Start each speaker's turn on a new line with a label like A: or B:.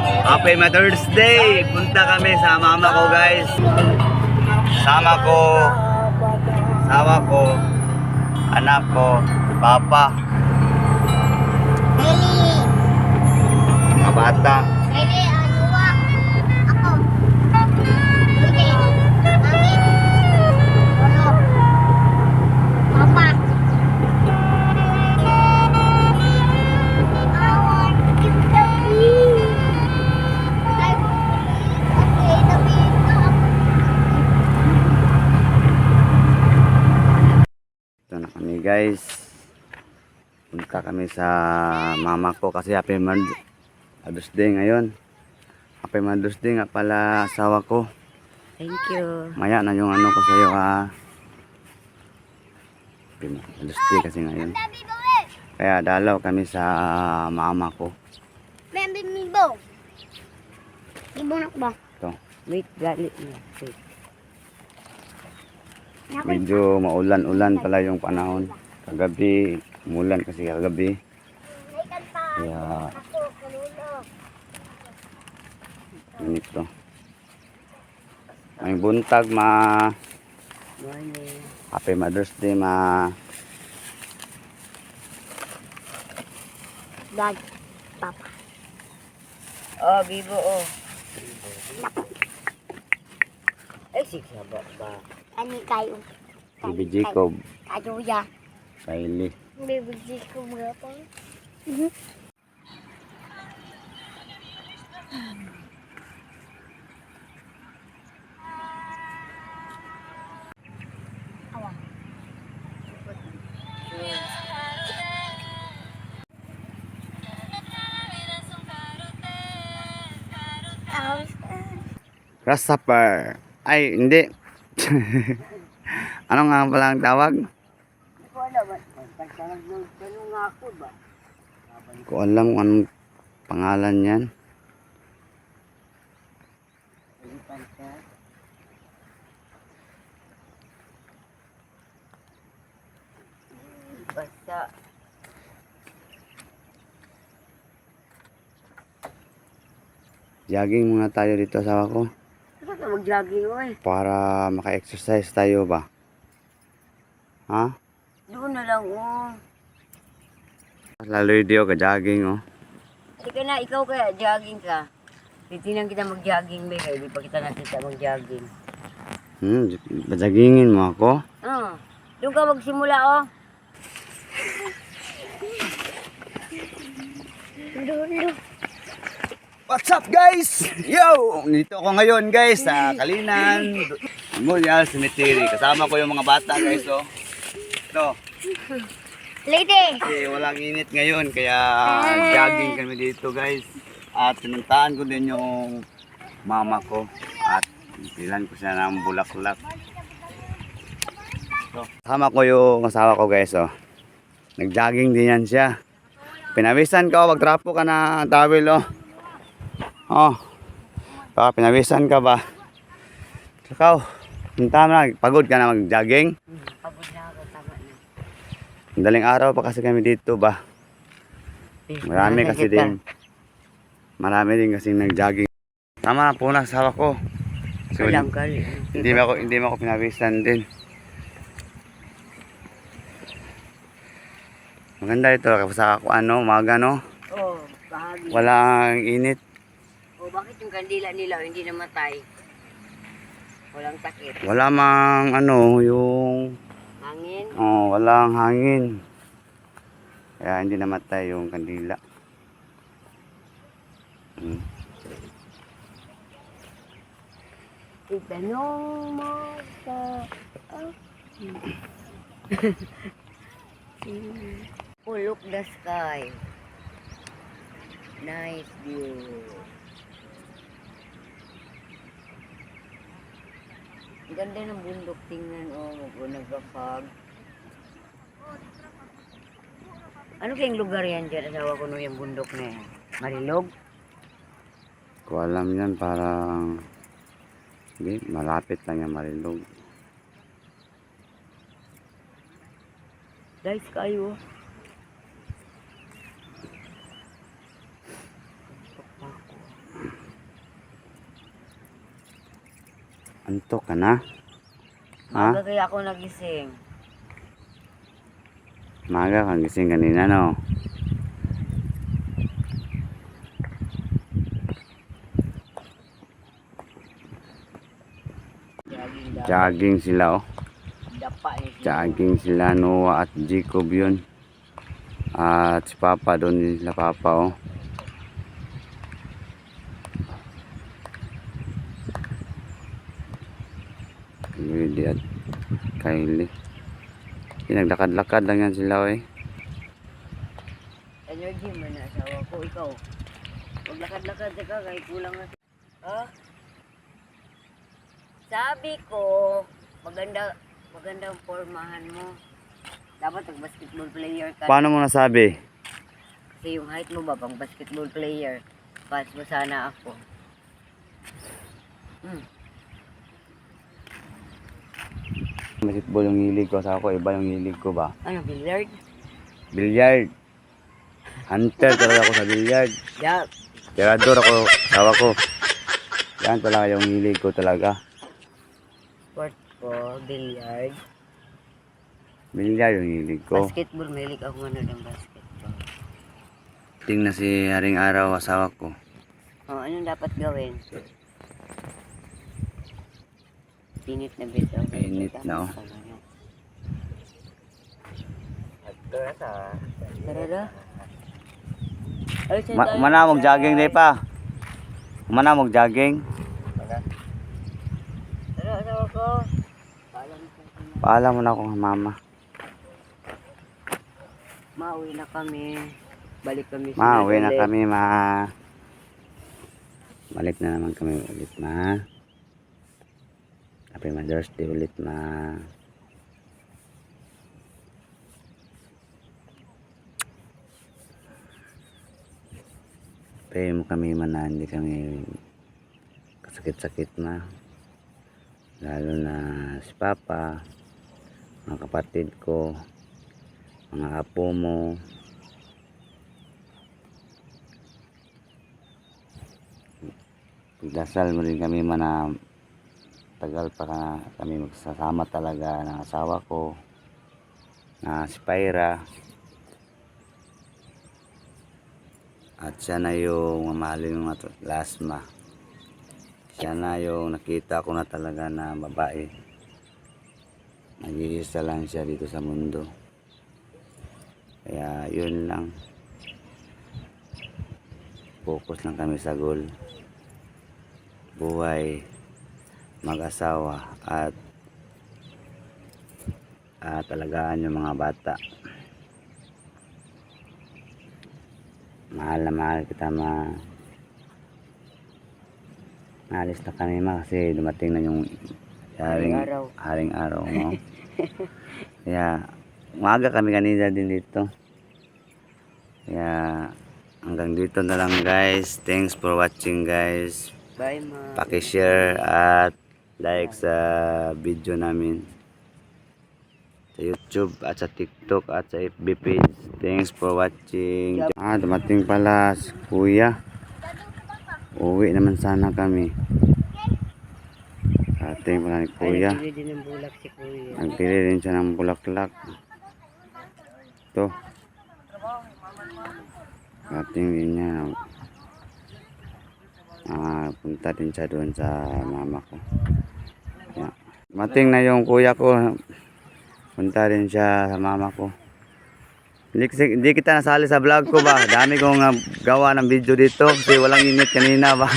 A: Happy Mother's Day! Punta kami sa mama ko, guys. Sama ko, anak ko, papa, mga bata. Ito na kami, guys. Punta kami sa mama ko kasi Happy Mother's Day ngayon. Happy Mother's Day nga pala asawa ko.
B: Thank you.
A: Maya na yung ano ko sa iyo, ha. Happy Mother's Day kasi ngayon. Kaya dalaw kami sa mama ko. Ito.
B: Wait, galit niya. Wait.
A: Medyo maulan-ulan pala yung panahon. Kagabi, umulan kasi kagabi. Kaya ganito. May buntag,
B: Morning.
A: Happy Mother's Day,
C: Dad, Papa.
B: Oh, Bibo, oh. Ay, sigsaba ba?
C: Ani kayo?
A: Baby Jacob,
C: Kayo ya.
A: Kylie.
C: Baby Jacob berapa? Awang.
A: Grasshopper. Ay, hindi. Ano nga pala ang tawag?
B: Ko alam, tanong nga ako ba?
A: Ko alam kung anong pangalan yan.
B: Basta,
A: Jogging muna tayo dito, asawa ko.
B: bakit na mag-jogging, oy?
A: Para maka-exercise tayo ba? Ha?
B: Doon na lang, oh.
A: Lalo yung diyo ka jogging, oh.
B: Sige na, ikaw kaya, jogging ka. Titinan kita mag-jogging, may kaya di pa kita nakita mag-jogging.
A: Bajagingin mo ako?
B: Doon ka magsimula, oh.
A: What's up, guys? Yo! Dito ako ngayon, guys, sa Kalinan Memorial Cemetery. Kasama ko yung mga bata, guys, oh. Ito.
C: Lady.
A: Kasi walang init ngayon, kaya jogging kami dito, guys. At pinuntahan ko din yung mama ko. At bilan ko siya ng bulaklak. So, kasama ko yung asawa ko, guys, oh. Nag-jogging din yan siya. Pinawisan ka, magtrapo ka na towel, oh. Oh. Baka pinawisan ka ba? Ikaw, punta mo na, pagod ka na mag-jogging?
B: Pagod na ako, tama na.
A: Daling araw pa kasi kami dito ba? Marami kasi din. Marami din kasi nag-jogging. Tama na po na asawa ko. So, hindi mo ako pinawisan din. Maganda ito kasi ako umaga, no?
B: Oh, bahagi.
A: Walang init.
B: Oh, bakit yung kandila nila hindi namatay? Walang takip.
A: Wala mang yung
B: Hangin.
A: walang hangin. Kaya hindi namatay yung kandila.
B: Itanong mo sa... Oh, look the sky. Nice view. Ang ganda ng bundok tingnan, oh, nagpapag. Ano kayong lugar yan dyan? Asawa ko nung yung bundok na yan. Marilog?
A: Ko alam yan, parang hindi, malapit lang yung Marilog.
B: Guys, kayo.
A: Antok ka na? Ha?
B: Maaga kaya ako nagising.
A: Maga kang gising kanina, no? Jogging sila, oh.
B: Dapa eh.
A: Jogging sila, Noah at Jacob yun. At si Papa, doon din sila Papa, oh. Lady at Kylie. Naglakad-lakad lang yan sila, eh.
B: Energy mo na asawa ko. Ikaw. Maglakad-lakad ka kahit kulang na. Ha? Sabi ko, magandang formahan mo. Dapat mag-basketball player ka.
A: Paano mo nasabi?
B: Kasi yung height mo ba pang basketball player? Pass mo sana ako.
A: Basketball yung hilig ko. Sa ako, iba yung hilig ko ba?
B: Ano, billiard?
A: Billiard. Hunter talaga ako sa billiard.
B: Yeah.
A: Tirador ako, sawa ko. Yan talaga yung hilig ko talaga.
B: Sport ko, billiard.
A: Billiard yung hilig ko.
B: Basketball, mahilig ako manood ng basketball.
A: Tingnan si Haring Araw, asawa ko.
B: Oh, anong dapat gawin? Init na bit.
A: Init na, oh.
B: Tara na.
A: Mana mag-jogging din pa. Mana mag-jogging.
B: Tara, asawa ko. Paalam ko.
A: Paalam mo na ako, mama.
B: Mauwi na kami. Balik kami
A: Uwi na
B: ulit.
A: kami, ma. Balik na naman kami ulit, ma. Happy Mother's Day ulit, ma. Pray mo kami, man, na hindi kami kasakit-sakit, ma. Lalo na si Papa, mga kapatid ko, mga apo mo. Dasal mo rin kami, man, na tagal pa kami magsasama talaga ng asawa ko na si Pyra. At siya na yung mamahalin ng lasma. Siya na yung nakita ko na talaga na babae. Nag-iisa lang siya dito sa mundo. Kaya yun lang. Focus lang kami sa goal. Buhay, mag-asawa at talagaan yung mga bata. Mahal na mahal kita, ma. Naalis na kami, ma, kasi dumating na yung haring araw mo. Kaya umaga kami kanina din dito. Kaya hanggang dito na lang, guys. Thanks for watching, guys.
B: Bye, ma.
A: Paki-share at like sa video namin sa YouTube at sa TikTok at sa FB page. Thanks for watching. Dumating pala si Kuya. Uwi naman sana kami. Dumating pala ni Kuya.
B: Nagpili din ng bulak si Kuya.
A: Nagpili din siya ng bulaklak. Ito. Dumating din niya. Punta din siya doon sa mama ko. Yeah. Dumating na yung kuya ko. Punta rin siya sa mama ko. Hindi kita nasali sa vlog ko ba? Dami kong gawa ng video dito kasi walang init kanina ba.